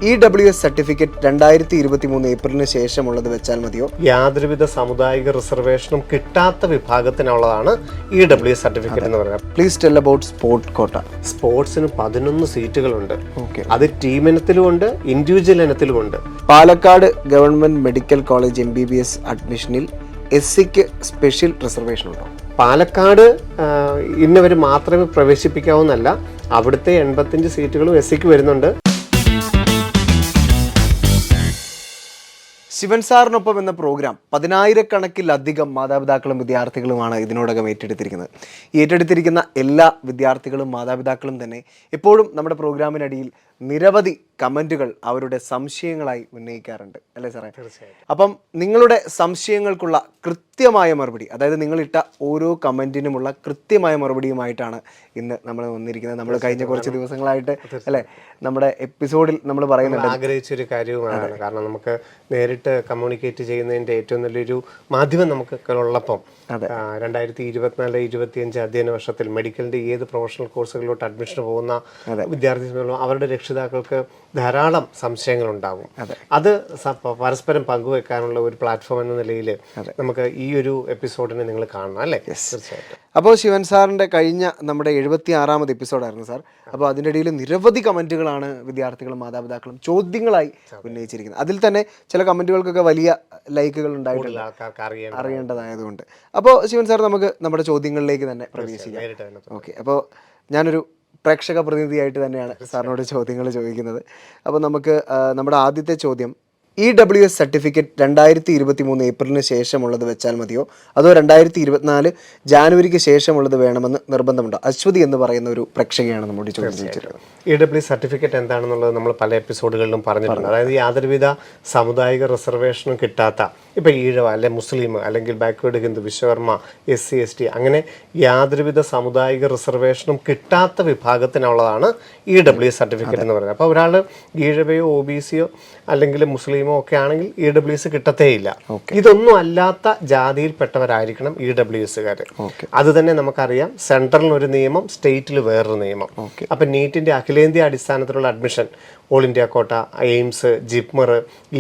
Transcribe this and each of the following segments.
EWS certificate 2023 ഏപ്രിലിന് ശേഷമുള്ളത് വെച്ചാൽ മതിയോ? യാതൊരുവിധ സാമുദായിക റിസർവേഷനും കിട്ടാത്ത വിഭാഗത്തിനുള്ളതാണ് EWS സർട്ടിഫിക്കറ്റ് എന്ന് പറയുന്നത്. പ്ലീസ് ടെൽ അബൌട്ട് സ്പോർട്ട് കോട്ട. സ്പോർട്സിന് 11 സീറ്റുകളുണ്ട്. അത് ടീം ഇനത്തിലുമുണ്ട്, ഇൻഡിവിജ്വൽ ഇനത്തിലുമുണ്ട്. Palakkad government medical college MBBS അഡ്മിഷനിൽ SCക്ക് സ്പെഷ്യൽ റിസർവേഷൻ ഉണ്ടോ? പാലക്കാട് ഇന്നവർ മാത്രമേ പ്രവേശിപ്പിക്കാവുന്നല്ല, അവിടുത്തെ 85 സീറ്റുകളും SCക്ക് വരുന്നുണ്ട്. ശിവൻ സാറിനൊപ്പം എന്ന പ്രോഗ്രാം 10,000-കണക്കിലധികം മാതാപിതാക്കളും വിദ്യാർത്ഥികളുമാണ് ഇതിനോടകം ഏറ്റെടുത്തിരിക്കുന്നത്. ഈ ഏറ്റെടുത്തിരിക്കുന്ന എല്ലാ വിദ്യാർത്ഥികളും മാതാപിതാക്കളും തന്നെ എപ്പോഴും നമ്മുടെ പ്രോഗ്രാമിനടിയിൽ നിരവധി കമൻറ്റുകൾ അവരുടെ സംശയങ്ങളായി ഉന്നയിക്കാറുണ്ട്, അല്ലേ സാറേ? തീർച്ചയായും. അപ്പം നിങ്ങളുടെ സംശയങ്ങൾക്കുള്ള കൃത്യമായ മറുപടി, അതായത് നിങ്ങളിട്ട ഓരോ കമൻറ്റിനുമുള്ള കൃത്യമായ മറുപടിയുമായിട്ടാണ് ഇന്ന് നമ്മൾ വന്നിരിക്കുന്നത്. നമ്മൾ കഴിഞ്ഞ കുറച്ച് ദിവസങ്ങളായിട്ട് അല്ലേ നമ്മുടെ എപ്പിസോഡിൽ നമ്മൾ പറയുന്നുണ്ട്, ആഗ്രഹിച്ചൊരു കാര്യവുമാണ്. കാരണം നമുക്ക് നേരിട്ട് കമ്മ്യൂണിക്കേറ്റ് ചെയ്യുന്നതിൻ്റെ ഏറ്റവും നല്ലൊരു മാധ്യമം നമുക്ക് ഉള്ളപ്പം 2024-25 അധ്യയന വർഷത്തിൽ മെഡിക്കലിൻ്റെ ഏത് പ്രൊഫഷണൽ കോഴ്സുകളിലോട്ട് അഡ്മിഷൻ പോകുന്ന വിദ്യാർത്ഥികളും അവരുടെ രക്ഷിതാക്കൾക്ക് ധാരാളം സംശയങ്ങളുണ്ടാകും. അത് പരസ്പരം പങ്കുവെക്കാനുള്ള ഒരു പ്ലാറ്റ്ഫോം എന്ന നിലയിൽ നമുക്ക് ഈ ഒരു എപ്പിസോഡിനെ നിങ്ങൾ കാണണം, അല്ലേ? തീർച്ചയായിട്ടും. അപ്പോൾ ശിവൻ സാറിൻ്റെ കഴിഞ്ഞ നമ്മുടെ 76ാമത് എപ്പിസോഡായിരുന്നു സാർ. അപ്പോൾ അതിൻ്റെ ഇടയിൽ നിരവധി കമൻറ്റുകളാണ് വിദ്യാർത്ഥികളും മാതാപിതാക്കളും ചോദ്യങ്ങളായി ഉന്നയിച്ചിരിക്കുന്നത്. അതിൽ തന്നെ ചില കമൻറ്റുകൾക്കൊക്കെ വലിയ ലൈക്കുകൾ ഉണ്ടായിട്ടില്ല, അറിയേണ്ടതായതുകൊണ്ട്. അപ്പോൾ ശിവൻ സാർ, നമുക്ക് നമ്മുടെ ചോദ്യങ്ങളിലേക്ക് തന്നെ പ്രവേശിക്കാം. ഓക്കെ, അപ്പോൾ ഞാനൊരു പ്രേക്ഷക പ്രതിനിധിയായിട്ട് തന്നെയാണ് സാറിനോട് ചോദ്യങ്ങൾ ചോദിക്കുന്നത്. അപ്പോൾ നമുക്ക് നമ്മുടെ ആദ്യത്തെ ചോദ്യം, EWS സർട്ടിഫിക്കറ്റ് 2023 ഏപ്രിലിന് ശേഷമുള്ളത് വെച്ചാൽ മതിയോ, അതോ 2024 ജാനുവരിക്ക് ശേഷമുള്ളത് വേണമെന്ന് നിർബന്ധമുണ്ടോ? അശ്വതി എന്ന് പറയുന്ന ഒരു പ്രേക്ഷകയാണ് നമ്മുടെ ചോദിച്ചിട്ടുള്ളത്. EWS സർട്ടിഫിക്കറ്റ് എന്താണെന്നുള്ളത് നമ്മൾ പല എപ്പിസോഡുകളിലും പറഞ്ഞിട്ടുണ്ട്. അതായത് യാതൊരുവിധ സാമുദായിക റിസർവേഷനും കിട്ടാത്ത, ഇപ്പോൾ ഈഴവ അല്ലെ മുസ്ലിം അല്ലെങ്കിൽ backward Hindu, Vishwakarma, SC ST അങ്ങനെ യാതൊരുവിധ സാമുദായിക റിസർവേഷനും കിട്ടാത്ത വിഭാഗത്തിനുള്ളതാണ് EWS സർട്ടിഫിക്കറ്റ് എന്ന് പറയുന്നത്. അപ്പോൾ ഒരാൾ ഈഴവയോ OBCയോ അല്ലെങ്കിൽ മുസ്ലിമോ ഒക്കെ ആണെങ്കിൽ EWS കിട്ടത്തേയില്ല. ഇതൊന്നും അല്ലാത്ത ജാതിയിൽപ്പെട്ടവരായിരിക്കണം EWSകാർ. അത് തന്നെ നമുക്കറിയാം, സെൻട്രലിന് ഒരു നിയമം, സ്റ്റേറ്റിൽ വേറൊരു നിയമം. അപ്പം നീറ്റിൻ്റെ അഖിലേന്ത്യാ അടിസ്ഥാനത്തിലുള്ള admission all India quota, AIIMS, JIPMER,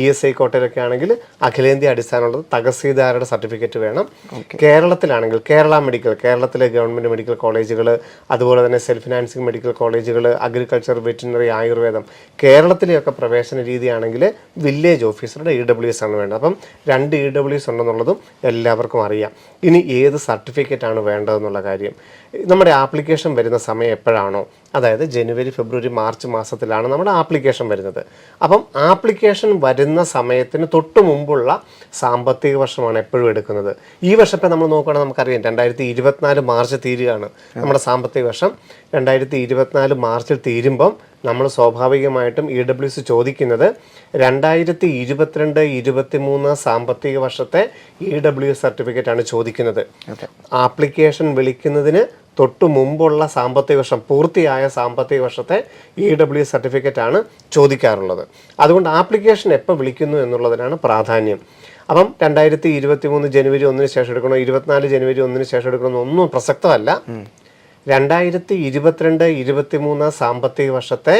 ESI കോട്ടയിലൊക്കെ ആണെങ്കിൽ അഖിലേന്ത്യാ അടിസ്ഥാനമുള്ളത് തഹസീൽദാരുടെ സർട്ടിഫിക്കറ്റ് വേണം. കേരളത്തിലാണെങ്കിൽ കേരളത്തിലെ ഗവൺമെൻറ് മെഡിക്കൽ കോളേജുകൾ, അതുപോലെ തന്നെ സെൽഫ് ഫിനാൻസിങ് മെഡിക്കൽ കോളേജുകൾ, അഗ്രികൾച്ചർ, വെറ്റിനറി, ആയുർവേദം, കേരളത്തിലെയൊക്കെ പ്രവേശന രീതിയാണെങ്കിൽ വില്ലേജ് ഓഫീസറുടെ EWS ആണ് വേണ്ടത്. അപ്പം 2 EWS ഉണ്ടെന്നുള്ളതും എല്ലാവർക്കും അറിയാം. ഇനി ഏത് സർട്ടിഫിക്കറ്റാണ് വേണ്ടതെന്നുള്ള കാര്യം, നമ്മുടെ ആപ്ലിക്കേഷൻ വരുന്ന സമയം എപ്പോഴാണോ, അതായത് ജനുവരി, ഫെബ്രുവരി, മാർച്ച് മാസത്തിലാണ് നമ്മുടെ ആപ്ലിക്കേഷൻ വരുന്നത്. അപ്പം ആപ്ലിക്കേഷൻ വരുന്ന സമയത്തിന് തൊട്ട് മുമ്പുള്ള സാമ്പത്തിക വർഷമാണ് എപ്പോഴും എടുക്കുന്നത്. ഈ വർഷം ഇപ്പം നമ്മൾ നോക്കുകയാണെങ്കിൽ നമുക്കറിയാം 2024 മാർച്ച് തീരുകയാണ് നമ്മുടെ സാമ്പത്തിക വർഷം. 2024 മാർച്ചിൽ തീരുമ്പം നമ്മൾ സ്വാഭാവികമായിട്ടും EWS ചോദിക്കുന്നത് 2022-23 സാമ്പത്തിക വർഷത്തെ EWS സർട്ടിഫിക്കറ്റാണ് ചോദിക്കുന്നത്. ആപ്ലിക്കേഷൻ വിളിക്കുന്നതിന് തൊട്ടു മുമ്പുള്ള സാമ്പത്തിക വർഷം, പൂർത്തിയായ സാമ്പത്തിക വർഷത്തെ EWS സർട്ടിഫിക്കറ്റാണ് ചോദിക്കാറുള്ളത്. അതുകൊണ്ട് ആപ്ലിക്കേഷൻ എപ്പോൾ വിളിക്കുന്നു എന്നുള്ളതിനാണ് പ്രാധാന്യം. അപ്പം 2023 ജനുവരി 1 ശേഷം എടുക്കണോ, 24 ജനുവരി 1 ശേഷം എടുക്കണമെന്ന് ഒന്നും പ്രസക്തമല്ല. 2022-23 സാമ്പത്തിക വർഷത്തെ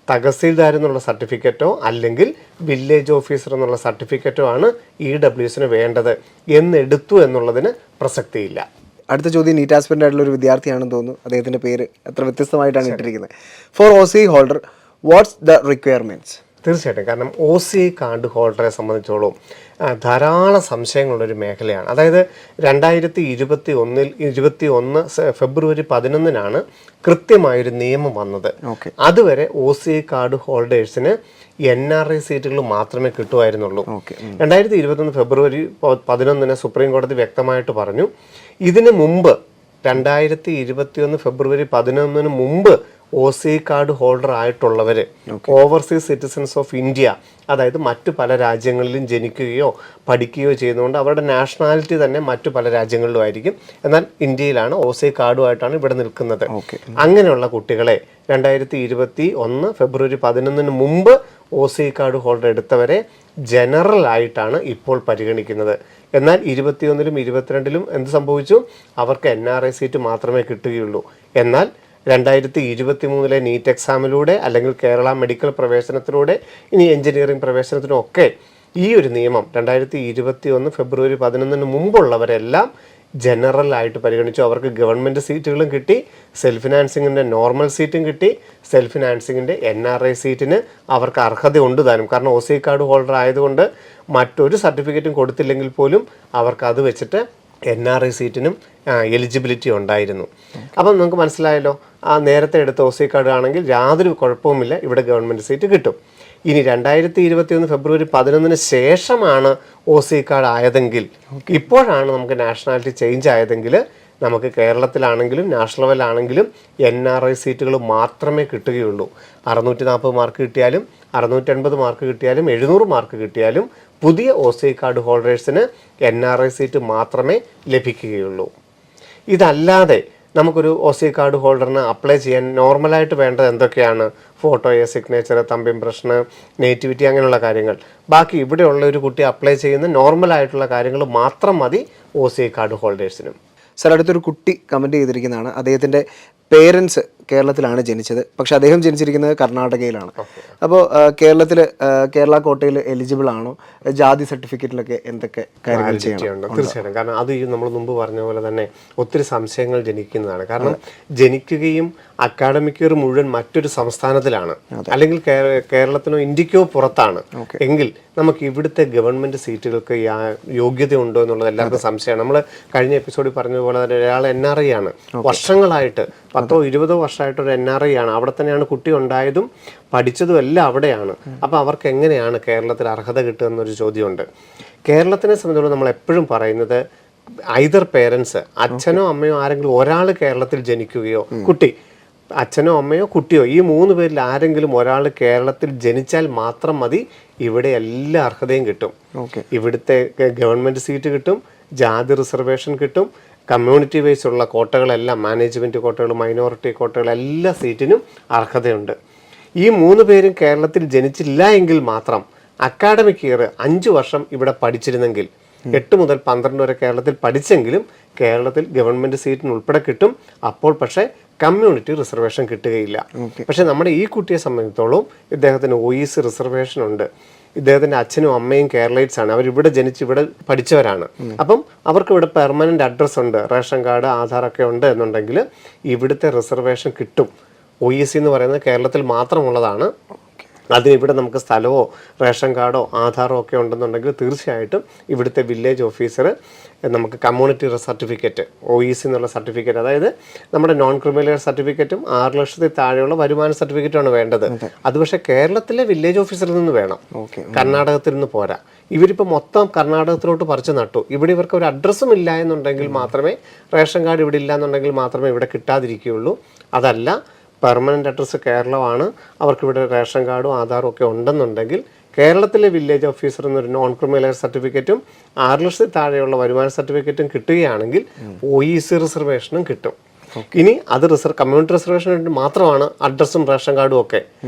തഹസീൽദാർ എന്നുള്ള സർട്ടിഫിക്കറ്റോ അല്ലെങ്കിൽ വില്ലേജ് ഓഫീസർ എന്നുള്ള സർട്ടിഫിക്കറ്റോ ആണ് EWSന് വേണ്ടത് എന്നെടുത്തു എന്നുള്ളതിന് പ്രസക്തിയില്ല. അടുത്ത ചോദ്യം നീറ്റ് ആസ്പിറന്റ് ആയിട്ടുള്ള ഒരു വിദ്യാർത്ഥിയാണെന്ന് തോന്നുന്നു. അദ്ദേഹത്തിൻ്റെ പേര് എത്ര വ്യത്യസ്തമായിട്ടാണ് ഇട്ടിരിക്കുന്നത്. For OCI holder what's the requirements? തീർച്ചയായിട്ടും. കാരണം OCI കാർഡ് ഹോൾഡറെ സംബന്ധിച്ചോളം ധാരാളം സംശയങ്ങളുള്ളൊരു മേഖലയാണ്. അതായത് 2021 ഫെബ്രുവരി 11 കൃത്യമായൊരു നിയമം വന്നത്. അതുവരെ OCI കാർഡ് ഹോൾഡേഴ്സിന് NRI സീറ്റുകൾ മാത്രമേ കിട്ടുമായിരുന്നുള്ളൂ. 2021 ഫെബ്രുവരി 11 സുപ്രീം കോടതി വ്യക്തമായിട്ട് പറഞ്ഞു, ഇതിനു മുമ്പ് 2021 ഫെബ്രുവരി 11 മുമ്പ് OCI കാർഡ് ഹോൾഡർ ആയിട്ടുള്ളവർ, ഓവർസീസ് സിറ്റിസൺസ് ഓഫ് ഇന്ത്യ, അതായത് മറ്റു പല രാജ്യങ്ങളിലും ജനിക്കുകയോ പഠിക്കുകയോ ചെയ്യുന്നതുകൊണ്ട് അവരുടെ നാഷണാലിറ്റി തന്നെ മറ്റു പല രാജ്യങ്ങളിലും ആയിരിക്കും. എന്നാൽ ഇന്ത്യയിലാണ്, OCI കാർഡുമായിട്ടാണ് ഇവിടെ നിൽക്കുന്നത്. അങ്ങനെയുള്ള കുട്ടികളെ 2021 ഫെബ്രുവരി 11 മുമ്പ് OCI കാർഡ് ഹോൾഡർ എടുത്തവരെ ജനറൽ ആയിട്ടാണ് ഇപ്പോൾ പരിഗണിക്കുന്നത്. എന്നാൽ 21-ലും 22-ലും എന്ത് സംഭവിച്ചു? അവർക്ക് NRI സീറ്റ് മാത്രമേ കിട്ടുകയുള്ളൂ. എന്നാൽ 2023 നീറ്റ് എക്സാമിലൂടെ അല്ലെങ്കിൽ കേരള മെഡിക്കൽ പ്രവേശനത്തിലൂടെ ഇനി എഞ്ചിനീയറിംഗ് പ്രവേശനത്തിനും ഒക്കെ ഈ ഒരു നിയമം 2021 ഫെബ്രുവരി 11 മുമ്പുള്ളവരെല്ലാം ജനറൽ ആയിട്ട് പരിഗണിച്ചു. അവർക്ക് ഗവൺമെൻറ് സീറ്റുകളും കിട്ടി, സെൽഫ് ഫിനാൻസിങ്ങിൻ്റെ നോർമൽ സീറ്റും കിട്ടി, സെൽഫ് ഫിനാൻസിങ്ങിൻ്റെ NRI സീറ്റിന് അവർക്ക് അർഹത ഉണ്ട് താനും. കാരണം OC കാർഡ് ഹോൾഡർ ആയതുകൊണ്ട് മറ്റൊരു സർട്ടിഫിക്കറ്റും കൊടുത്തില്ലെങ്കിൽ പോലും അവർക്ക് അത് വെച്ചിട്ട് NRI സീറ്റിനും എലിജിബിലിറ്റി ഉണ്ടായിരുന്നു. അപ്പം നമുക്ക് മനസ്സിലായല്ലോ, ആ നേരത്തെ എടുത്ത OC കാർഡ് ആണെങ്കിൽ യാതൊരു കുഴപ്പവുമില്ല, ഇവിടെ ഗവൺമെൻറ് സീറ്റ് കിട്ടും. ഇനി 2021 ഫെബ്രുവരി 11 ശേഷമാണ് OC കാർഡ് ആയതെങ്കിൽ, ഇപ്പോഴാണ് നമുക്ക് നാഷണാലിറ്റി ചേഞ്ച് ആയതെങ്കിൽ, നമുക്ക് കേരളത്തിലാണെങ്കിലും നാഷണൽ ലെവലാണെങ്കിലും NRI സീറ്റുകൾ മാത്രമേ കിട്ടുകയുള്ളൂ. 640 മാർക്ക് കിട്ടിയാലും 680 മാർക്ക് കിട്ടിയാലും 700 മാർക്ക് കിട്ടിയാലും പുതിയ OC കാർഡ് ഹോൾഡേഴ്സിന് NRI സീറ്റ് മാത്രമേ ലഭിക്കുകയുള്ളൂ. ഇതല്ലാതെ നമുക്കൊരു OC കാർഡ് ഹോൾഡറിന് അപ്ലൈ ചെയ്യാൻ നോർമലായിട്ട് വേണ്ടത് എന്തൊക്കെയാണ്? ഫോട്ടോയെ, സിഗ്നേച്ചർ, തമ്പ് ഇംപ്രഷന്, നേറ്റിവിറ്റി, അങ്ങനെയുള്ള കാര്യങ്ങൾ. ബാക്കി ഇവിടെയുള്ള ഒരു കുട്ടി അപ്ലൈ ചെയ്യുന്ന നോർമലായിട്ടുള്ള കാര്യങ്ങൾ മാത്രം മതി OC കാർഡ് ഹോൾഡേഴ്സിനും. സാർ, അടുത്തൊരു കുട്ടി കമൻറ്റ് ചെയ്തിരിക്കുന്നതാണ്. അദ്ദേഹത്തിൻ്റെ പേരൻസ് കേരളത്തിലാണ് ജനിച്ചത്, പക്ഷെ അദ്ദേഹം ജനിച്ചിരിക്കുന്നത് കർണാടകയിലാണ്. അപ്പോൾ കേരളത്തിൽ കേരള കോട്ടയിൽ എലിജിബിൾ ആണോ? ജാതി സർട്ടിഫിക്കറ്റിലൊക്കെ എന്തൊക്കെ കാര്യങ്ങൾ ചെയ്യണം? തീർച്ചയായിട്ടും. കാരണം അത് നമ്മൾ മുമ്പ് പറഞ്ഞ പോലെ തന്നെ ഒത്തിരി സംശയങ്ങൾ ജനിക്കുന്നതാണ്. കാരണം ജനിക്കുകയും അക്കാഡമിക് ഇയർ മുഴുവൻ മറ്റൊരു സംസ്ഥാനത്തിലാണ്, അല്ലെങ്കിൽ കേരളത്തിനോ ഇന്ത്യക്കോ പുറത്താണ് എങ്കിൽ നമുക്ക് ഇവിടുത്തെ ഗവൺമെൻറ് സീറ്റുകൾക്ക് യോഗ്യത ഉണ്ടോ എന്നുള്ളത് എല്ലാവർക്കും സംശയമാണ്. നമ്മൾ കഴിഞ്ഞ എപ്പിസോഡിൽ പറഞ്ഞതുപോലെ തന്നെ ഒരാൾ NRI ആണ്, വർഷങ്ങളായിട്ട് 10 20 വർഷമായിട്ടൊരു NRI ആണ്, അവിടെ തന്നെയാണ് കുട്ടി ഉണ്ടായതും പഠിച്ചതും എല്ലാം അവിടെയാണ്. അപ്പോൾ അവർക്ക് എങ്ങനെയാണ് കേരളത്തിൽ അർഹത കിട്ടുക എന്നൊരു ചോദ്യമുണ്ട്. കേരളത്തിനെ സംബന്ധിച്ചിടത്തോളം നമ്മൾ എപ്പോഴും പറയുന്നത് ഐദർ പേരൻസ്, അച്ഛനോ അമ്മയോ ആരെങ്കിലും ഒരാൾ കേരളത്തിൽ ജനിക്കുകയോ, കുട്ടി അച്ഛനോ അമ്മയോ കുട്ടിയോ ഈ 3 പേരിൽ ആരെങ്കിലും ഒരാൾ കേരളത്തിൽ ജനിച്ചാൽ മാത്രം മതി, ഇവിടെ എല്ലാ അർഹതയും കിട്ടും. ഇവിടുത്തെ ഗവൺമെൻറ് സീറ്റ് കിട്ടും, ജാതി റിസർവേഷൻ കിട്ടും, കമ്മ്യൂണിറ്റി വൈസ് ഉള്ള കോട്ടകളെല്ലാം, മാനേജ്മെൻറ്റ് കോട്ടകൾ, മൈനോറിറ്റി കോട്ടകൾ, എല്ലാ സീറ്റിനും അർഹതയുണ്ട്. ഈ 3 പേരും കേരളത്തിൽ ജനിച്ചില്ല എങ്കിൽ മാത്രം അക്കാഡമിക് ഇയർ 5 വർഷം ഇവിടെ പഠിച്ചിരുന്നെങ്കിൽ, 8 മുതൽ 12 വരെ കേരളത്തിൽ പഠിച്ചെങ്കിലും കേരളത്തിൽ ഗവൺമെൻറ് സീറ്റിന് ഉൾപ്പെടെ കിട്ടും. അപ്പോൾ പക്ഷേ കമ്മ്യൂണിറ്റി റിസർവേഷൻ കിട്ടുകയില്ല. പക്ഷെ നമ്മുടെ ഈ കുട്ടിയെ സംബന്ധിച്ചിടത്തോളം ഇദ്ദേഹത്തിന് OEC റിസർവേഷൻ ഉണ്ട്. ഇദ്ദേഹത്തിൻ്റെ അച്ഛനും അമ്മയും കേരളൈറ്റ്സ് ആണ്, അവരിവിടെ ജനിച്ച് ഇവിടെ പഠിച്ചവരാണ്. അപ്പം അവർക്ക് ഇവിടെ പെർമനൻ്റ് അഡ്രസ്സ് ഉണ്ട്, റേഷൻ കാർഡ്, ആധാറൊക്കെ ഉണ്ട് എന്നുണ്ടെങ്കിൽ ഇവിടുത്തെ റിസർവേഷൻ കിട്ടും. OEC എന്ന് പറയുന്നത് കേരളത്തിൽ മാത്രമുള്ളതാണ്. അതിനിവിടെ നമുക്ക് സ്ഥലമോ റേഷൻ കാർഡോ ആധാറോ ഒക്കെ ഉണ്ടെന്നുണ്ടെങ്കിൽ തീർച്ചയായിട്ടും ഇവിടുത്തെ വില്ലേജ് ഓഫീസർ നമുക്ക് കമ്മ്യൂണിറ്റി സർട്ടിഫിക്കറ്റ്, OEC എന്നുള്ള സർട്ടിഫിക്കറ്റ്, അതായത് നമ്മുടെ നോൺ ക്രിമിനൽ സർട്ടിഫിക്കറ്റും 6 ലക്ഷത്തിൽ താഴെയുള്ള വരുമാന സർട്ടിഫിക്കറ്റുമാണ് വേണ്ടത്. അത് പക്ഷേ കേരളത്തിലെ വില്ലേജ് ഓഫീസറിൽ നിന്ന് വേണം, കർണാടകത്തിൽ നിന്ന് പോരാ. ഇവരിപ്പോൾ മൊത്തം കർണാടകത്തിലോട്ട് പറിച്ചു നട്ടു. ഇവിടെ ഇവർക്ക് ഒരു അഡ്രസ്സും ഇല്ല എന്നുണ്ടെങ്കിൽ മാത്രമേ, റേഷൻ കാർഡ് ഇവിടെ ഇല്ല എന്നുണ്ടെങ്കിൽ മാത്രമേ ഇവിടെ കിട്ടാതിരിക്കുകയുള്ളൂ. അതല്ല, പെർമനൻ്റ് അഡ്രസ്സ് കേരളമാണ്, അവർക്കിവിടെ റേഷൻ കാർഡും ആധാറും ഒക്കെ ഉണ്ടെന്നുണ്ടെങ്കിൽ കേരളത്തിലെ വില്ലേജ് ഓഫീസർ എന്നൊരു നോൺ ക്രിമിനൽ സർട്ടിഫിക്കറ്റും 6 ലക്ഷത്തിൽ താഴെയുള്ള വരുമാന സർട്ടിഫിക്കറ്റും കിട്ടുകയാണെങ്കിൽ OEC റിസർവേഷനും കിട്ടും. ഇനി അത് കമ്മ്യൂണിറ്റി റിസർവേഷൻ മാത്രമാണ് അഡ്രസ്സും റേഷൻ കാർഡും ഒക്കെ.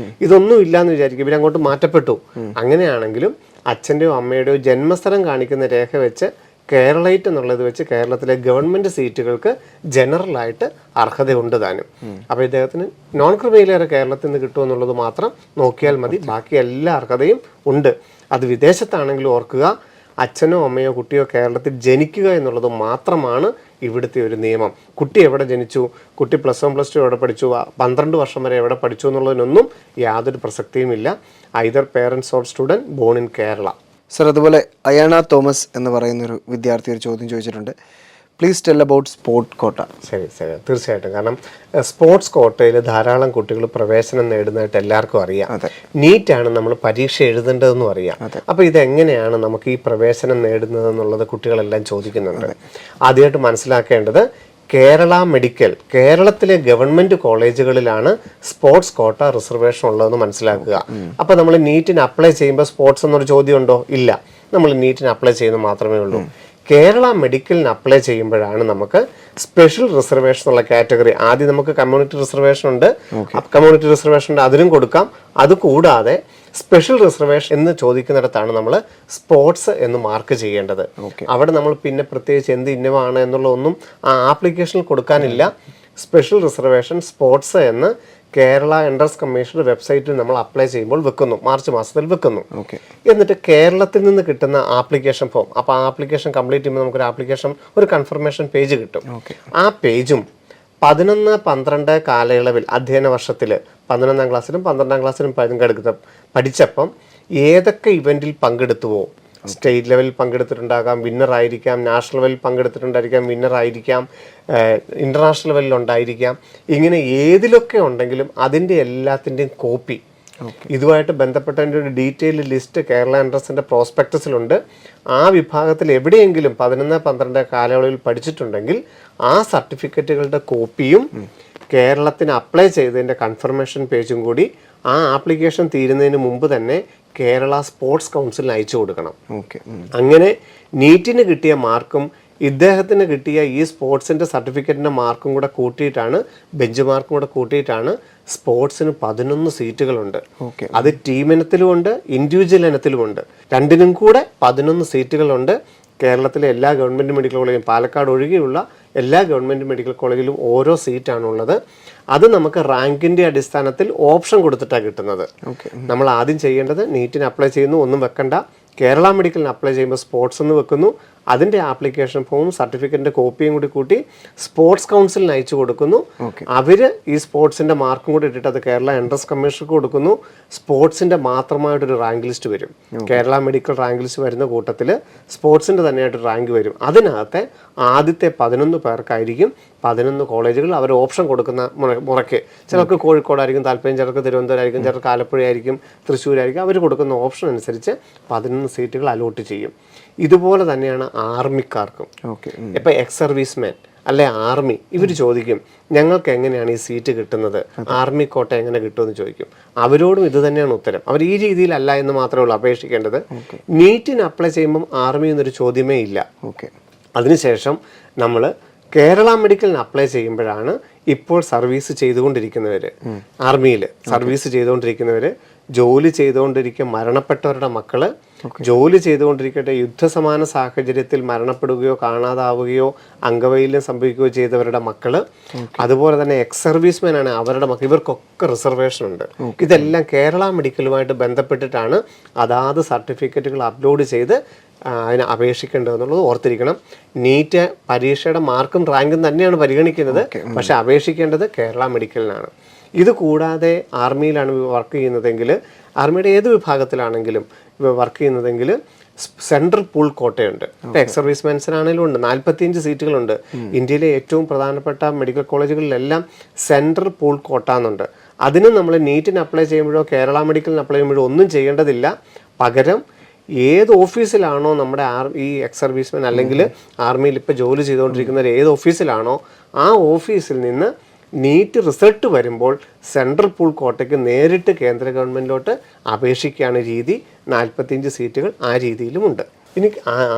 ഇതൊന്നും ഇല്ലാന്ന് വിചാരിക്കും, ഇവരങ്ങോട്ട് മാറ്റപ്പെട്ടു. അങ്ങനെയാണെങ്കിലും അച്ഛൻ്റെയോ അമ്മയുടെയോ ജന്മസ്ഥലം കാണിക്കുന്ന രേഖ വെച്ച് കേരളൈറ്റ് എന്നുള്ളത് വെച്ച് കേരളത്തിലെ ഗവൺമെൻറ് സീറ്റുകൾക്ക് ജനറലായിട്ട് അർഹതയുണ്ട് താനും. അപ്പോൾ ഇദ്ദേഹത്തിന് നോൺ ക്രിമിനൽ കേരളത്തിൽ നിന്ന് കിട്ടുമെന്നുള്ളത് മാത്രം നോക്കിയാൽ മതി, ബാക്കി എല്ലാ അർഹതയും ഉണ്ട്. അത് വിദേശത്താണെങ്കിലും ഓർക്കുക, അച്ഛനോ അമ്മയോ കുട്ടിയോ കേരളത്തിൽ ജനിക്കുക എന്നുള്ളത് മാത്രമാണ് ഇവിടുത്തെ ഒരു നിയമം. കുട്ടി എവിടെ ജനിച്ചു, കുട്ടി +1 +2 എവിടെ പഠിച്ചു, 12 വർഷം വരെ എവിടെ പഠിച്ചു എന്നുള്ളതിനൊന്നും യാതൊരു പ്രസക്തിയുമില്ല. Either parents or student born in Kerala. Sir, അതുപോലെ അയാന തോമസ് എന്ന് പറയുന്നൊരു വിദ്യാർത്ഥി ഒരു ചോദ്യം ചോദിച്ചിട്ടുണ്ട്. Please tell about sports quota. ശരി, തീർച്ചയായിട്ടും. കാരണം സ്പോർട്സ് കോട്ടയിൽ ധാരാളം കുട്ടികൾ പ്രവേശനം നേടുന്നതായിട്ട് എല്ലാവർക്കും അറിയാം. നീറ്റാണ് നമ്മൾ പരീക്ഷ എഴുതേണ്ടതെന്നും അറിയാം. അപ്പോൾ ഇതെങ്ങനെയാണ് നമുക്ക് ഈ പ്രവേശനം നേടുന്നതെന്നുള്ളത് കുട്ടികളെല്ലാം ചോദിക്കുന്നുണ്ട്. ആദ്യമായിട്ട് മനസ്സിലാക്കേണ്ടത്, കേരള മെഡിക്കൽ, കേരളത്തിലെ ഗവൺമെൻറ് കോളേജുകളിലാണ് സ്പോർട്സ് കോട്ട റിസർവേഷൻ ഉള്ളതെന്ന് മനസ്സിലാക്കുക. അപ്പോൾ നമ്മൾ നീറ്റിന് അപ്ലൈ ചെയ്യുമ്പോൾ സ്പോർട്സ് എന്നൊരു ചോദ്യം ഉണ്ടോ? ഇല്ല. നമ്മൾ നീറ്റിന് അപ്ലൈ ചെയ്യുന്നത് മാത്രമേ ഉള്ളൂ. കേരള മെഡിക്കലിന് അപ്ലൈ ചെയ്യുമ്പോഴാണ് നമുക്ക് സ്പെഷ്യൽ റിസർവേഷൻ ഉള്ള കാറ്റഗറി. ആദ്യം നമുക്ക് കമ്മ്യൂണിറ്റി റിസർവേഷൻ ഉണ്ട്, അതിനും കൊടുക്കാം. അതുകൂടാതെ സ്പെഷ്യൽ റിസർവേഷൻ എന്ന് ചോദിക്കുന്നിടത്താണ് നമ്മൾ സ്പോർട്സ് എന്ന് മാർക്ക് ചെയ്യേണ്ടത്. അവിടെ നമ്മൾ പിന്നെ പ്രത്യേകിച്ച് എന്ത് ഇന്നമാണ് എന്നുള്ളതൊന്നും ആ ആപ്ലിക്കേഷനിൽ കൊടുക്കാനില്ല. സ്പെഷ്യൽ റിസർവേഷൻ സ്പോർട്സ് എന്ന് കേരള എൻട്രൻസ് കമ്മീഷന്റെ വെബ്സൈറ്റിൽ നമ്മൾ അപ്ലൈ ചെയ്യുമ്പോൾ വെക്കുന്നു, മാർച്ച് മാസത്തിൽ വെക്കുന്നു. എന്നിട്ട് കേരളത്തിൽ നിന്ന് കിട്ടുന്ന ആപ്ലിക്കേഷൻ ഫോം, അപ്പോൾ ആ ആപ്ലിക്കേഷൻ കംപ്ലീറ്റ് ചെയ്യുമ്പോൾ നമുക്കൊരു ആപ്ലിക്കേഷൻ ഒരു കൺഫർമേഷൻ പേജ് കിട്ടും. ആ പേജും 11-12 കാലയളവിൽ അധ്യയന വർഷത്തിൽ 11ാം ക്ലാസ്സിലും 12ാം ക്ലാസ്സിലും പഠിച്ചപ്പം ഏതൊക്കെ ഇവന്റിൽ പങ്കെടുത്തുവോ, സ്റ്റേറ്റ് ലെവലിൽ പങ്കെടുത്തിട്ടുണ്ടാകാം, വിന്നർ ആയിരിക്കാം, നാഷണൽ ലെവലിൽ പങ്കെടുത്തിട്ടുണ്ടായിരിക്കാം, വിന്നർ ആയിരിക്കാം, ഇന്റർനാഷണൽ ലെവലിൽ ഉണ്ടായിരിക്കാം, ഇങ്ങനെ ഏതിലൊക്കെ ഉണ്ടെങ്കിലും അതിൻ്റെ എല്ലാത്തിൻ്റെയും കോപ്പി, ഇതുമായിട്ട് ബന്ധപ്പെട്ടതിൻ്റെ ഒരു ഡീറ്റെയിൽ ലിസ്റ്റ് കേരള എൻട്രൻസിൻ്റെ പ്രോസ്പെക്ടസിലുണ്ട്. ആ വിഭാഗത്തിൽ എവിടെയെങ്കിലും 11-12 കാലയളവിൽ പഠിച്ചിട്ടുണ്ടെങ്കിൽ ആ സർട്ടിഫിക്കറ്റുകളുടെ കോപ്പിയും കേരളത്തിന് അപ്ലൈ ചെയ്തതിൻ്റെ കൺഫർമേഷൻ പേജും കൂടി ആ ആപ്ലിക്കേഷൻ തീരുന്നതിന് മുമ്പ് തന്നെ കേരള സ്പോർട്സ് കൗൺസിലിന് അയച്ചു കൊടുക്കണം. അങ്ങനെ നീറ്റിന് കിട്ടിയ മാർക്കും ഇദ്ദേഹത്തിന് കിട്ടിയ ഈ സ്പോർട്സിൻ്റെ സർട്ടിഫിക്കറ്റിൻ്റെ മാർക്കും കൂടെ കൂട്ടിയിട്ടാണ്, ബെഞ്ച് മാർക്കും കൂടെ കൂട്ടിയിട്ടാണ് സ്പോർട്സിന് 11 സീറ്റുകളുണ്ട്. അത് ടീം ഇനത്തിലുമുണ്ട്, ഇൻഡിവിജ്വൽ ഇനത്തിലുമുണ്ട്. രണ്ടിനും കൂടെ 11 സീറ്റുകളുണ്ട്. കേരളത്തിലെ എല്ലാ ഗവൺമെൻറ് മെഡിക്കൽ കോളേജിലും, പാലക്കാട് ഒഴികെയുള്ള എല്ലാ ഗവൺമെൻറ് മെഡിക്കൽ കോളേജിലും ഓരോ സീറ്റാണുള്ളത്. അത് നമുക്ക് റാങ്കിൻ്റെ അടിസ്ഥാനത്തിൽ ഓപ്ഷൻ കൊടുത്തിട്ടാണ് കിട്ടുന്നത്. നമ്മൾ ആദ്യം ചെയ്യേണ്ടത് നീറ്റിന് അപ്ലൈ ചെയ്യുന്നു, ഒന്നും വെക്കണ്ട. കേരള മെഡിക്കലിന് അപ്ലൈ ചെയ്യുമ്പോൾ സ്പോർട്സ് എന്ന് വെക്കുന്നു. അതിൻ്റെ ആപ്ലിക്കേഷൻ ഫോമും സർട്ടിഫിക്കറ്റിൻ്റെ കോപ്പിയും കൂടി കൂട്ടി സ്പോർട്സ് കൗൺസിലിന് അയച്ചു കൊടുക്കുന്നു. അവർ ഈ സ്പോർട്സിൻ്റെ മാർക്കും കൂടി ഇട്ടിട്ട് അത് കേരള എൻട്രൻസ് കമ്മീഷർക്ക് കൊടുക്കുന്നു. സ്പോർട്സിൻ്റെ മാത്രമായിട്ടൊരു റാങ്ക് ലിസ്റ്റ് വരും. കേരള മെഡിക്കൽ റാങ്ക് ലിസ്റ്റ് വരുന്ന കൂട്ടത്തിൽ സ്പോർട്സിൻ്റെ തന്നെയായിട്ട് റാങ്ക് വരും. അതിനകത്തെ ആദ്യത്തെ 11 പേർക്കായിരിക്കും 11 കോളേജുകൾ അവർ ഓപ്ഷൻ കൊടുക്കുന്ന മുറയ്ക്ക്, ചിലർക്ക് കോഴിക്കോടായിരിക്കും താല്പര്യം, ചിലർക്ക് തിരുവനന്തപുരമായിരിക്കും, ചിലർക്ക് ആലപ്പുഴയായിരിക്കും, തൃശ്ശൂരായിരിക്കും. അവർ കൊടുക്കുന്ന ഓപ്ഷൻ അനുസരിച്ച് 11 സീറ്റുകൾ അലോട്ട് ചെയ്യും. ഇതുപോലെ തന്നെയാണ് ആർമിക്കാർക്കും. ഇപ്പം എക്സ് സർവീസ്മാൻ അല്ലെ ആർമി, ഇവർ ചോദിക്കും ഞങ്ങൾക്ക് എങ്ങനെയാണ് ഈ സീറ്റ് കിട്ടുന്നത്, ആർമി കോട്ട എങ്ങനെ കിട്ടുമെന്ന് ചോദിക്കും. അവരോടും ഇത് തന്നെയാണ് ഉത്തരം. അവർ ഈ രീതിയിലല്ല എന്ന് മാത്രമേ ഉള്ളൂ അപേക്ഷിക്കേണ്ടത്. നീറ്റിന് അപ്ലൈ ചെയ്യുമ്പം ആർമി എന്നൊരു ചോദ്യമേ ഇല്ല. അതിനുശേഷം നമ്മൾ കേരള മെഡിക്കലിന് അപ്ലൈ ചെയ്യുമ്പോഴാണ് ഇപ്പോൾ സർവീസ് ചെയ്തുകൊണ്ടിരിക്കുന്നവർ, ആർമിയിൽ സർവീസ് ചെയ്തുകൊണ്ടിരിക്കുന്നവർ, ജോലി ചെയ്തുകൊണ്ടിരിക്കുന്ന മരണപ്പെട്ടവരുടെ മക്കള്, ജോലി ചെയ്തുകൊണ്ടിരിക്കട്ടെ യുദ്ധസമാന സാഹചര്യത്തിൽ മരണപ്പെടുകയോ കാണാതാവുകയോ അംഗവൈകല്യം സംഭവിക്കുകയോ ചെയ്തവരുടെ മക്കള്, അതുപോലെ തന്നെ എക്സ് സർവീസ്മാൻ ആണ് അവരുടെ മക്കൾ, ഇവർക്കൊക്കെ റിസർവേഷൻ ഉണ്ട്. ഇതെല്ലാം കേരള മെഡിക്കലുമായിട്ട് ബന്ധപ്പെട്ടിട്ടാണ് അതാത് സർട്ടിഫിക്കറ്റുകൾ അപ്ലോഡ് ചെയ്ത് അതിന് അപേക്ഷിക്കേണ്ടതെന്നുള്ളത് ഓർത്തിരിക്കണം. നീറ്റ് പരീക്ഷയുടെ മാർക്കും റാങ്കും തന്നെയാണ് പരിഗണിക്കുന്നത്, പക്ഷെ അപേക്ഷിക്കേണ്ടത് കേരള മെഡിക്കലിനാണ്. ഇത് കൂടാതെ ആർമിയിലാണ് വർക്ക് ചെയ്യുന്നതെങ്കിൽ, ആർമിയുടെ ഏത് വിഭാഗത്തിലാണെങ്കിലും വർക്ക് ചെയ്യുന്നതെങ്കിൽ സെൻട്രൽ പൂൾ കോട്ടയുണ്ട്. ഇപ്പോൾ എക്സ് സർവീസ്മെൻസിനാണെങ്കിലും ഉണ്ട്. 45 സീറ്റുകളുണ്ട്. ഇന്ത്യയിലെ ഏറ്റവും പ്രധാനപ്പെട്ട മെഡിക്കൽ കോളേജുകളിലെല്ലാം സെൻട്രൽ പൂൾ കോട്ട എന്നുണ്ട്. അതിന് നമ്മൾ നീറ്റിന് അപ്ലൈ ചെയ്യുമ്പോഴോ കേരള മെഡിക്കലിന് അപ്ലൈ ചെയ്യുമ്പോഴോ ഒന്നും ചെയ്യേണ്ടതില്ല. പകരം ഏത് ഓഫീസിലാണോ നമ്മുടെ ഈ എക്സ് സർവീസ്മാൻ അല്ലെങ്കിൽ ആർമിയിൽ ഇപ്പോൾ ജോലി ചെയ്തുകൊണ്ടിരിക്കുന്നവർ ഏത് ഓഫീസിലാണോ ആ ഓഫീസിൽ നിന്ന് നീറ്റ് റിസൾട്ട് വരുമ്പോൾ സെൻട്രൽ പൂൾ കോട്ടയ്ക്ക് നേരിട്ട് കേന്ദ്ര ഗവൺമെൻറ്റിലോട്ട് അപേക്ഷിക്കുകയാണ് രീതി. 45 സീറ്റുകൾ ആ രീതിയിലുമുണ്ട്. ഇനി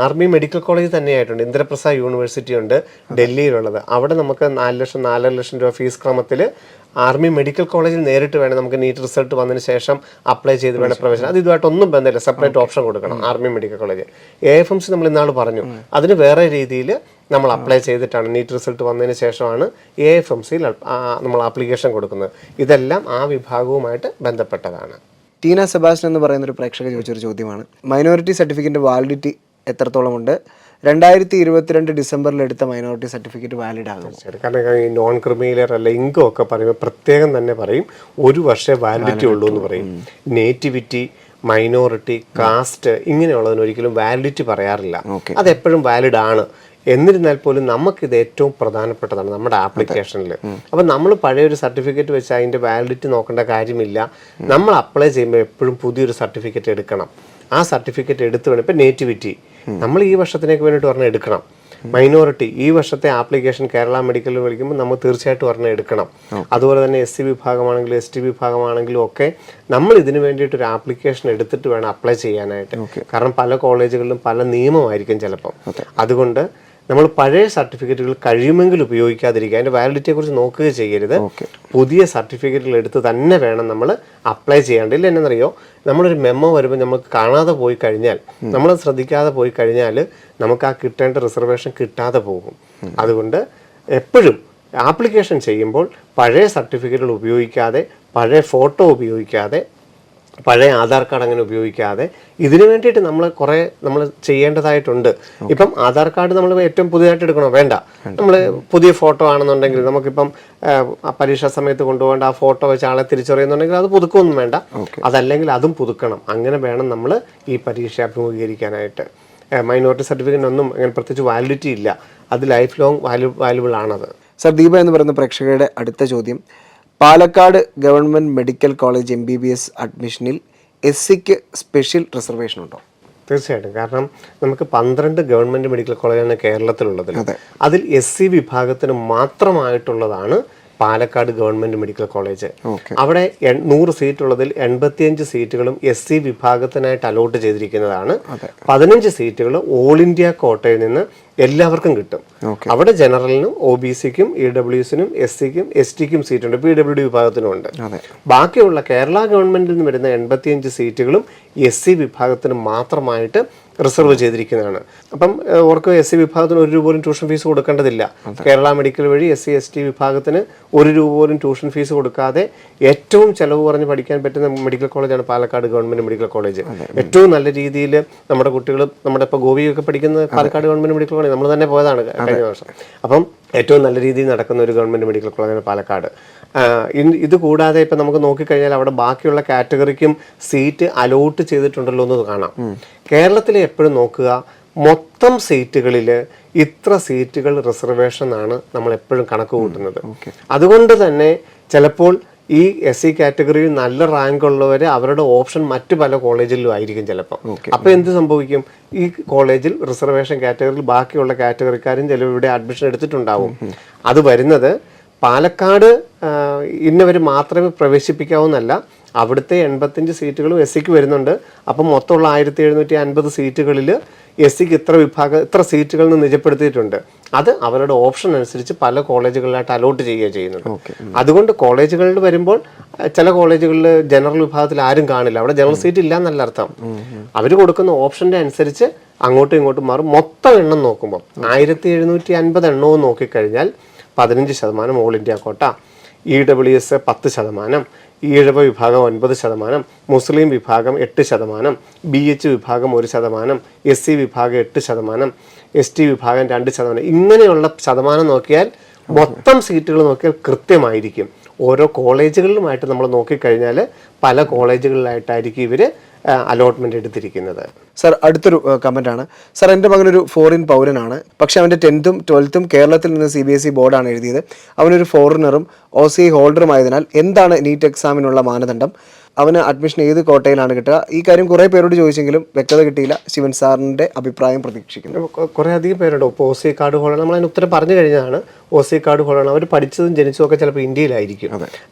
ആർമി മെഡിക്കൽ കോളേജ് തന്നെയായിട്ടുണ്ട്. ഇന്ദ്രപ്രസാദ് യൂണിവേഴ്സിറ്റി ഉണ്ട് ഡൽഹിയിലുള്ളത്. അവിടെ നമുക്ക് 4 ലക്ഷം 4.5 ലക്ഷം രൂപ ഫീസ് ക്രമത്തിൽ ആർമി മെഡിക്കൽ കോളേജിൽ നേരിട്ട് വേണം നമുക്ക് നീറ്റ് റിസൾട്ട് വന്നതിന് ശേഷം അപ്ലൈ ചെയ്ത് വേണം പ്രവേശനം. അത് ഇതുമായിട്ടൊന്നും ബന്ധമില്ല, സെപ്പറേറ്റ് ഓപ്ഷൻ കൊടുക്കണം ആർമി മെഡിക്കൽ കോളേജ്. AFMC നമ്മൾ ഇന്നാൾ പറഞ്ഞു, അതിന് വേറെ രീതിയിൽ നമ്മൾ അപ്ലൈ ചെയ്തിട്ടാണ് നീറ്റ് റിസൾട്ട് വന്നതിന് ശേഷമാണ് AFMCയിൽ നമ്മൾ ആപ്ലിക്കേഷൻ കൊടുക്കുന്നത്. ഇതെല്ലാം ആ വിഭാഗവുമായിട്ട് ബന്ധപ്പെട്ടതാണ്. ടീന സെബാസ്റ്റ്യൻ എന്ന് പറയുന്ന ഒരു പ്രേക്ഷക ചോദിച്ചൊരു ചോദ്യമാണ്, മൈനോറിറ്റി സർട്ടിഫിക്കറ്റിൻ്റെ വാലിഡിറ്റി എത്രത്തോളം ഉണ്ട്? 2022 ഡിസംബറിൽ എടുത്ത മൈനോറിറ്റി സർട്ടിഫിക്കറ്റ് വാലിഡ് ആകും? കാരണം ഈ നോൺ ക്രിമിനൽ അല്ല ഇൻകം ഒക്കെ പറയുമ്പോൾ പ്രത്യേകം തന്നെ പറയും 1 വർഷമേ വാലിഡിറ്റി ഉള്ളൂ എന്ന് പറയും. നേറ്റിവിറ്റി, മൈനോറിറ്റി, കാസ്റ്റ് ഇങ്ങനെയുള്ളതിന് ഒരിക്കലും വാലിഡിറ്റി പറയാറില്ല. അതെപ്പോഴും വാലിഡ് ആണ്. എന്നിരുന്നാൽ പോലും നമുക്കിത് ഏറ്റവും പ്രധാനപ്പെട്ടതാണ് നമ്മുടെ ആപ്ലിക്കേഷനിൽ. അപ്പം നമ്മൾ പഴയൊരു സർട്ടിഫിക്കറ്റ് വെച്ച് അതിൻ്റെ വാലിഡിറ്റി നോക്കേണ്ട കാര്യമില്ല. നമ്മൾ അപ്ലൈ ചെയ്യുമ്പോൾ എപ്പോഴും പുതിയൊരു സർട്ടിഫിക്കറ്റ് എടുക്കണം. ആ സർട്ടിഫിക്കറ്റ് എടുത്ത് വേണം. ഇപ്പം നേറ്റിവിറ്റി നമ്മൾ ഈ വർഷത്തിനേക്ക് വേണ്ടിയിട്ട് പറഞ്ഞാൽ എടുക്കണം. മൈനോറിറ്റി ഈ വർഷത്തെ ആപ്ലിക്കേഷൻ കേരള മെഡിക്കലിൽ വിളിക്കുമ്പോൾ നമ്മൾ തീർച്ചയായിട്ടും പറഞ്ഞാൽ എടുക്കണം. അതുപോലെ തന്നെ SC വിഭാഗമാണെങ്കിലും ST വിഭാഗമാണെങ്കിലും ഒക്കെ നമ്മൾ ഇതിന് വേണ്ടിയിട്ടൊരു ആപ്ലിക്കേഷൻ എടുത്തിട്ട് വേണം അപ്ലൈ ചെയ്യാനായിട്ട്. കാരണം പല കോളേജുകളിലും പല നിയമമായിരിക്കും ചിലപ്പം. അതുകൊണ്ട് നമ്മൾ പഴയ സർട്ടിഫിക്കറ്റുകൾ കഴിയുമെങ്കിൽ ഉപയോഗിക്കാതിരിക്കുക. അതിൻ്റെ വാലിഡിറ്റിയെക്കുറിച്ച് നോക്കുകയും ചെയ്യരുത്. പുതിയ സർട്ടിഫിക്കറ്റുകൾ എടുത്ത് തന്നെ വേണം നമ്മൾ അപ്ലൈ ചെയ്യേണ്ടതില്ല. എന്നറിയോ, നമ്മളൊരു മെമ്മോ വരുമ്പോൾ നമുക്ക് കാണാതെ പോയി കഴിഞ്ഞാൽ, നമ്മൾ ശ്രദ്ധിക്കാതെ പോയി കഴിഞ്ഞാൽ നമുക്ക് ആ കിട്ടേണ്ട റിസർവേഷൻ കിട്ടാതെ പോകും. അതുകൊണ്ട് എപ്പോഴും ആപ്ലിക്കേഷൻ ചെയ്യുമ്പോൾ പഴയ സർട്ടിഫിക്കറ്റുകൾ ഉപയോഗിക്കാതെ, പഴയ ഫോട്ടോ ഉപയോഗിക്കാതെ, പഴയ ആധാർ കാർഡ് അങ്ങനെ ഉപയോഗിക്കാതെ ഇതിനു വേണ്ടിയിട്ട് നമ്മൾ ചെയ്യേണ്ടതായിട്ടുണ്ട്. ഇപ്പം ആധാർ കാർഡ് നമ്മൾ ഏറ്റവും പുതിയതായിട്ട് എടുക്കണോ? വേണ്ട. നമ്മൾ പുതിയ ഫോട്ടോ ആണെന്നുണ്ടെങ്കിൽ നമുക്കിപ്പം പരീക്ഷാ സമയത്ത് കൊണ്ടുപോകേണ്ട ആ ഫോട്ടോ വെച്ച് ആളെ തിരിച്ചറിയുന്നുണ്ടെങ്കിൽ അത് പുതുക്കൊന്നും വേണ്ട. അതല്ലെങ്കിൽ അതും പുതുക്കണം. അങ്ങനെ വേണം നമ്മൾ ഈ പരീക്ഷ അഭിമുഖീകരിക്കാനായിട്ട്. മൈനോറിറ്റി സർട്ടിഫിക്കറ്റിനൊന്നും അങ്ങനെ പ്രത്യേകിച്ച് വാലിഡിറ്റി ഇല്ല. അത് ലൈഫ് ലോങ് വാല്യുബിൾ ആണത്. സർ, ദീപ എന്ന് പറയുന്ന പ്രേക്ഷകരുടെ അടുത്ത ചോദ്യം, Palakkad government medical college MBBS അഡ്മിഷനിൽ SCക്ക് സ്പെഷ്യൽ റിസർവേഷൻ ഉണ്ടോ? തീർച്ചയായിട്ടും. കാരണം നമുക്ക് 12 ഗവൺമെൻറ് മെഡിക്കൽ കോളേജാണ് കേരളത്തിലുള്ളത്. അതിൽ SC വിഭാഗത്തിന് മാത്രമായിട്ടുള്ളതാണ് പാലക്കാട് ഗവൺമെൻറ് മെഡിക്കൽ കോളേജ്. അവിടെ 100 സീറ്റുള്ളതിൽ 85 സീറ്റുകളും SC വിഭാഗത്തിനായിട്ട് അലോട്ട് ചെയ്തിരിക്കുന്നതാണ്. 15 സീറ്റുകൾ ഓൾ ഇന്ത്യ കോട്ടയിൽ നിന്ന് എല്ലാവർക്കും കിട്ടും. അവിടെ ജനറലിനും OBCക്കും EWSനും SCക്കും STക്കും സീറ്റുണ്ട്. PWD വിഭാഗത്തിനും ഉണ്ട്. ബാക്കിയുള്ള കേരള ഗവൺമെന്റിൽ നിന്ന് വരുന്ന 85 സീറ്റുകളും SC വിഭാഗത്തിന് മാത്രമായിട്ട് റിസർവ് ചെയ്തിരിക്കുന്നതാണ്. അപ്പം ഓർക്ക് SC വിഭാഗത്തിന് 1 രൂപ പോലും ട്യൂഷൻ ഫീസ് കൊടുക്കേണ്ടതില്ല. കേരള മെഡിക്കൽ വഴി SC ST വിഭാഗത്തിന് 1 രൂപ പോലും ട്യൂഷൻ ഫീസ് കൊടുക്കാതെ ഏറ്റവും ചെലവ് കുറഞ്ഞ് പഠിക്കാൻ പറ്റുന്ന മെഡിക്കൽ കോളേജാണ് പാലക്കാട് ഗവൺമെന്റ് മെഡിക്കൽ കോളേജ്. ഏറ്റവും നല്ല രീതിയിൽ നമ്മുടെ കുട്ടികൾ, നമ്മുടെ ഇപ്പോൾ ഗോപിയൊക്കെ പഠിക്കുന്ന പാലക്കാട് ഗവൺമെന്റ് മെഡിക്കൽ കോളേജ് നമ്മൾ തന്നെ പോയതാണ് കഴിഞ്ഞ വർഷം. അപ്പം ഏറ്റവും നല്ല രീതിയിൽ നടക്കുന്ന ഒരു ഗവൺമെന്റ് മെഡിക്കൽ കോളേജാണ് പാലക്കാട്. ഇത് കൂടാതെ ഇപ്പം നമുക്ക് നോക്കിക്കഴിഞ്ഞാൽ അവിടെ ബാക്കിയുള്ള കാറ്റഗറിക്കും സീറ്റ് അലോട്ട് ചെയ്തിട്ടുണ്ടല്ലോ എന്ന് കാണാം. കേരളത്തിലെ എപ്പോഴും നോക്കുക, മൊത്തം സീറ്റുകളിൽ ഇത്ര സീറ്റുകൾ റിസർവേഷൻ ആണ് നമ്മൾ എപ്പോഴും കണക്ക് കൂട്ടുന്നത്. അതുകൊണ്ട് തന്നെ ചിലപ്പോൾ ഈ SC കാറ്റഗറിയിൽ നല്ല റാങ്ക് ഉള്ളവരെ അവരുടെ ഓപ്ഷൻ മറ്റു പല കോളേജിലും ആയിരിക്കും ചിലപ്പോൾ. അപ്പോൾ എന്ത് സംഭവിക്കും? ഈ കോളേജിൽ റിസർവേഷൻ കാറ്റഗറിയിൽ ബാക്കിയുള്ള കാറ്റഗറിക്കാരും ചിലപ്പോൾ ഇവിടെ അഡ്മിഷൻ എടുത്തിട്ടുണ്ടാവും. അത് വരുന്നത് പാലക്കാട് ഇന്നവർ മാത്രമേ പ്രവേശിപ്പിക്കാവുന്നല്ല, അവിടുത്തെ 85 സീറ്റുകളും SCക്ക് വരുന്നുണ്ട്. അപ്പം മൊത്തമുള്ള 1750 സീറ്റുകളിൽ SCക്ക് ഇത്ര സീറ്റുകളിൽ നിന്ന് നിജപ്പെടുത്തിയിട്ടുണ്ട്. അത് അവരുടെ ഓപ്ഷൻ അനുസരിച്ച് പല കോളേജുകളിലായിട്ട് അലോട്ട് ചെയ്യുക ചെയ്യുന്നത്. അതുകൊണ്ട് കോളേജുകളിൽ വരുമ്പോൾ ചില കോളേജുകളിൽ ജനറൽ വിഭാഗത്തിൽ ആരും കാണില്ല. അവിടെ ജനറൽ സീറ്റ് ഇല്ല എന്നല്ല അർത്ഥം. അവർ കൊടുക്കുന്ന ഓപ്ഷന്റെ അനുസരിച്ച് അങ്ങോട്ടും ഇങ്ങോട്ടും മാറും. മൊത്തം എണ്ണം നോക്കുമ്പോൾ 1750 എണ്ണവും നോക്കിക്കഴിഞ്ഞാൽ 15% ഓൾ ഇന്ത്യ കോട്ട, EWS 10%, ഈഴവ വിഭാഗം 9%, മുസ്ലിം വിഭാഗം 8%, BH വിഭാഗം 1%, SC വിഭാഗം 8%, ST വിഭാഗം 2%. ഇങ്ങനെയുള്ള ശതമാനം നോക്കിയാൽ മൊത്തം സീറ്റുകൾ നോക്കിയാൽ കൃത്യമായിരിക്കും. ഓരോ കോളേജുകളിലുമായിട്ട് നമ്മൾ നോക്കിക്കഴിഞ്ഞാൽ പല കോളേജുകളിലായിട്ടായിരിക്കും ഇവർ അലോട്ട്മെന്റ് എടുത്തിരിക്കുന്നത്. സർ, അടുത്തൊരു കമന്റാണ്. സർ, എൻ്റെ മകനൊരു ഫോറിൻ പൗരനാണ്. പക്ഷെ അവൻ്റെ 10th 12th കേരളത്തിൽ നിന്ന് CBSE ബോർഡാണ് എഴുതിയത്. അവനൊരു ഫോറിനറും OCI ഹോൾഡറുമായതിനാൽ എന്താണ് നീറ്റ് എക്സാമിനുള്ള മാനദണ്ഡം? അവന് അഡ്മിഷൻ ഏത് കോട്ടയിലാണ് കിട്ടുക? ഈ കാര്യം കുറേ പേരോട് ചോദിച്ചെങ്കിലും വ്യക്തത കിട്ടിയില്ല. ശിവൻ സാറിൻ്റെ അഭിപ്രായം പ്രതീക്ഷിക്കുന്നു. കുറേ അധികം പേരുണ്ട്. ഇപ്പോൾ OCI കാർഡ് ഹോൾഡർ, നമ്മൾ അതിന് ഉത്തരം പറഞ്ഞു കഴിഞ്ഞതാണ്. OCI കാർഡ് ഹോൾഡർ അവർ പഠിച്ചതും ജനിച്ചതും ഒക്കെ ചിലപ്പോൾ ഇന്ത്യയിലായിരിക്കും.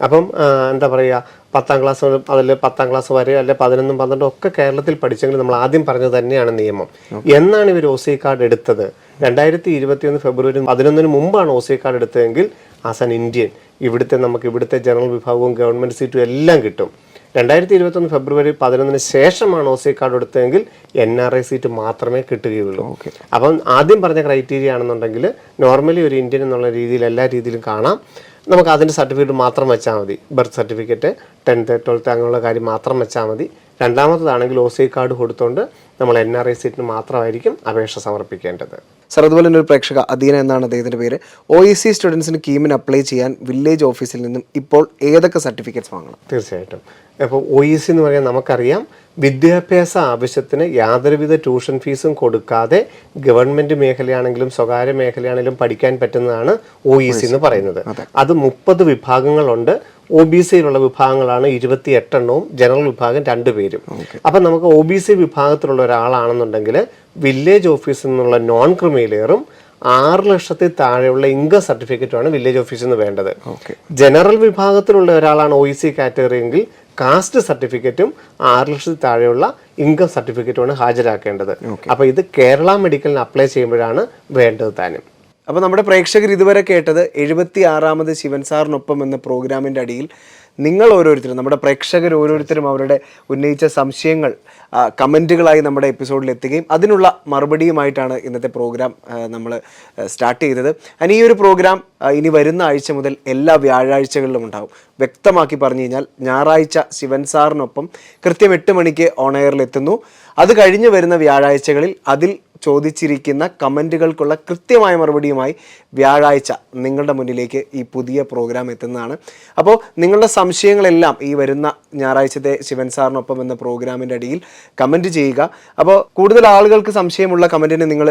അപ്പം എന്താ പറയുക, 10ാം ക്ലാസ് അതിൽ 10ാം ക്ലാസ് വരെ അല്ലെ 11ഉം 12ഉം ഒക്കെ കേരളത്തിൽ പഠിച്ചെങ്കിൽ നമ്മൾ ആദ്യം പറഞ്ഞത് തന്നെയാണ് നിയമം. എന്നാണ് ഇവർ OCI കാർഡ് എടുത്തത്? 2021 ഫെബ്രുവരി 11 മുമ്പാണ് OCI കാർഡ് എടുത്തതെങ്കിൽ ആസ് ആൻ ഇന്ത്യൻ ഇവിടുത്തെ ജനറൽ വിഭാഗവും ഗവൺമെന്റ് സീറ്റും എല്ലാം കിട്ടും. 2021 ഫെബ്രുവരി 11 ശേഷമാണ് OCI കാർഡ് എടുത്തതെങ്കിൽ NRI സീറ്റ് മാത്രമേ കിട്ടുകയുള്ളൂ. അപ്പം ആദ്യം പറഞ്ഞ ക്രൈറ്റീരിയ ആണെന്നുണ്ടെങ്കിൽ നോർമലി ഒരു ഇന്ത്യൻ എന്നുള്ള രീതിയിൽ എല്ലാ രീതിയിലും കാണാം. നമുക്ക് അതിൻ്റെ സർട്ടിഫിക്കറ്റ് മാത്രം വെച്ചാൽ മതി. ബർത്ത് സർട്ടിഫിക്കറ്റ്, 10th 12th അങ്ങനെയുള്ള കാര്യം മാത്രം വെച്ചാൽ മതി. രണ്ടാമത്തതാണെങ്കിൽ OCI കാർഡ് കൊടുത്തുകൊണ്ട് നമ്മൾ NRI സീറ്റിന് മാത്രമായിരിക്കും അപേക്ഷ സമർപ്പിക്കേണ്ടത്. സർ, അതുപോലെ തന്നെ ഒരു പ്രേക്ഷക അദീന എന്നാണ് അദ്ദേഹത്തിൻ്റെ പേര്. OEC സ്റ്റുഡൻസിന് കീമിന് അപ്ലൈ ചെയ്യാൻ വില്ലേജ് ഓഫീസിൽ നിന്നും ഇപ്പോൾ ഏതൊക്കെ സർട്ടിഫിക്കറ്റ്സ് വാങ്ങണം? തീർച്ചയായിട്ടും. അപ്പോൾ OEC എന്ന് പറയാൻ നമുക്കറിയാം, വിദ്യാഭ്യാസ ആവശ്യത്തിന് യാതൊരുവിധ ട്യൂഷൻ ഫീസും കൊടുക്കാതെ ഗവൺമെന്റ് മേഖലയാണെങ്കിലും സ്വകാര്യ മേഖലയാണെങ്കിലും പഠിക്കാൻ പറ്റുന്നതാണ് OEC എന്ന് പറയുന്നത്. അത് 30 വിഭാഗങ്ങളുണ്ട്. OBCയിലുള്ള വിഭാഗങ്ങളാണ് 28 എണ്ണവും, ജനറൽ വിഭാഗം 2 പേരും. അപ്പം നമുക്ക് OBC വിഭാഗത്തിലുള്ള ഒരാളാണെന്നുണ്ടെങ്കിൽ വില്ലേജ് ഓഫീസിൽ നിന്നുള്ള നോൺ ക്രിമിലെയറും 6 ലക്ഷത്തിൽ താഴെയുള്ള ഇൻകം സർട്ടിഫിക്കറ്റുമാണ് വില്ലേജ് ഓഫീസിൽ നിന്ന് വേണ്ടത്. ജനറൽ വിഭാഗത്തിലുള്ള ഒരാളാണ് OEC കാറ്റഗറി എങ്കിൽ കാസ്റ്റ് സർട്ടിഫിക്കറ്റും 6 ലക്ഷത്തിൽ താഴെയുള്ള ഇൻകം സർട്ടിഫിക്കറ്റുമാണ് ഹാജരാക്കേണ്ടത്. അപ്പോൾ ഇത് കേരള മെഡിക്കലിന് അപ്ലൈ ചെയ്യുമ്പോഴാണ് വേണ്ടത് താനും. അപ്പോൾ നമ്മുടെ പ്രേക്ഷകർ ഇതുവരെ കേട്ടത് 76ാമത് ശിവൻ സാറിനൊപ്പം എന്ന പ്രോഗ്രാമിൻ്റെ അടിയിൽ നിങ്ങൾ ഓരോരുത്തരും, നമ്മുടെ പ്രേക്ഷകർ ഓരോരുത്തരും അവരുടെ ഉന്നയിച്ച സംശയങ്ങൾ കമൻറ്റുകളായി നമ്മുടെ എപ്പിസോഡിൽ എത്തുകയും അതിനുള്ള മറുപടിയുമായിട്ടാണ് ഇന്നത്തെ പ്രോഗ്രാം നമ്മൾ സ്റ്റാർട്ട് ചെയ്തത്. ഈ ഒരു പ്രോഗ്രാം ഇനി വരുന്ന ആഴ്ച മുതൽ എല്ലാ വ്യാഴാഴ്ചകളിലും ഉണ്ടാകും. വ്യക്തമാക്കി പറഞ്ഞു കഴിഞ്ഞാൽ ഞായറാഴ്ച ശിവൻ സാറിനൊപ്പം കൃത്യം 8 മണിക്ക് ഓൺ എയറിൽ എത്തുന്നു. അത് കഴിഞ്ഞ് വരുന്ന വ്യാഴാഴ്ചകളിൽ അതിൽ ചോദിച്ചിരിക്കുന്ന കമൻറ്റുകൾക്കുള്ള കൃത്യമായ മറുപടിയുമായി വ്യാഴാഴ്ച നിങ്ങളുടെ മുന്നിലേക്ക് ഈ പുതിയ പ്രോഗ്രാം എത്തുന്നതാണ്. അപ്പോൾ നിങ്ങളുടെ സംശയങ്ങളെല്ലാം ഈ വരുന്ന ഞായറാഴ്ചത്തെ ശിവൻ സാറിനൊപ്പം എന്ന പ്രോഗ്രാമിൻ്റെ അടിയിൽ കമൻറ്റ് ചെയ്യുക. അപ്പോൾ കൂടുതൽ ആളുകൾക്ക് സംശയമുള്ള കമൻറ്റിന് നിങ്ങൾ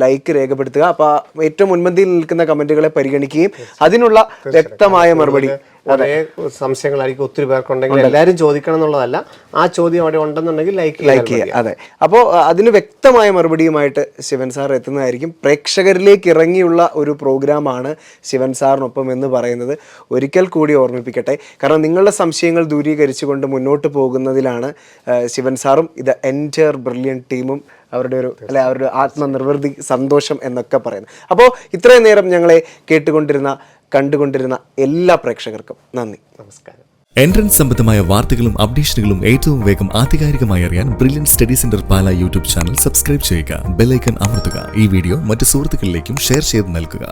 ലൈക്ക് രേഖപ്പെടുത്തുക. അപ്പോൾ ഏറ്റവും മുൻപന്തിയിൽ നിൽക്കുന്ന കമൻറ്റുകളെ പരിഗണിക്കുകയും അതിനുള്ള വ്യക്തമായ മറുപടി, ഒരേ സംശയങ്ങളായിരിക്കും ഒത്തിരി പേർക്കുണ്ടെങ്കിൽ എല്ലാവരും ചോദിക്കണം എന്നുള്ളതല്ല, ആ ചോദ്യം അവിടെ ഉണ്ടെന്നുണ്ടെങ്കിൽ ലൈക്ക് ചെയ്യുക. അതെ, അപ്പോൾ അതിന് വ്യക്തമായ മറുപടിയുമായിട്ട് ശിവൻ സാർ എത്തുന്നതായിരിക്കും. പ്രേക്ഷകരിലേക്ക് ഇറങ്ങിയുള്ള ഒരു പ്രോഗ്രാമാണ് ശിവൻ സാറിനൊപ്പം എന്ന് പറയുന്നത് ഒരിക്കൽ കൂടി ഓർമ്മിപ്പിക്കട്ടെ. കാരണം നിങ്ങളുടെ സംശയങ്ങൾ ദൂരീകരിച്ചുകൊണ്ട് മുന്നോട്ട് പോകുന്നതിലാണ് ശിവൻ സാറും ഇത് എൻറ്റയർ ബ്രില്യൻറ്റ് ടീമും അവരുടെ ആത്മനിർവൃതി, സന്തോഷം എന്നൊക്കെ പറയുന്നത്. അപ്പോൾ ഇത്രയും നേരം ഞങ്ങളെ കണ്ടുകൊണ്ടിരുന്ന എല്ലാ പ്രേക്ഷകർക്കും നന്ദി, നമസ്കാരം. എൻട്രൻസ് സംബന്ധമായ വാർത്തകളും അപ്ഡേഷനുകളും ഏറ്റവും വേഗം ആധികാരികമായി അറിയാൻ ബ്രില്യൻറ്റ് സ്റ്റഡി സെന്റർ പാല യൂട്യൂബ് ചാനൽ സബ്സ്ക്രൈബ് ചെയ്യുക. ബെൽ ഐക്കൺ അമർത്തുക. ഈ വീഡിയോ മറ്റ് സുഹൃത്തുക്കളിലേക്കും ഷെയർ ചെയ്ത് നൽകുക.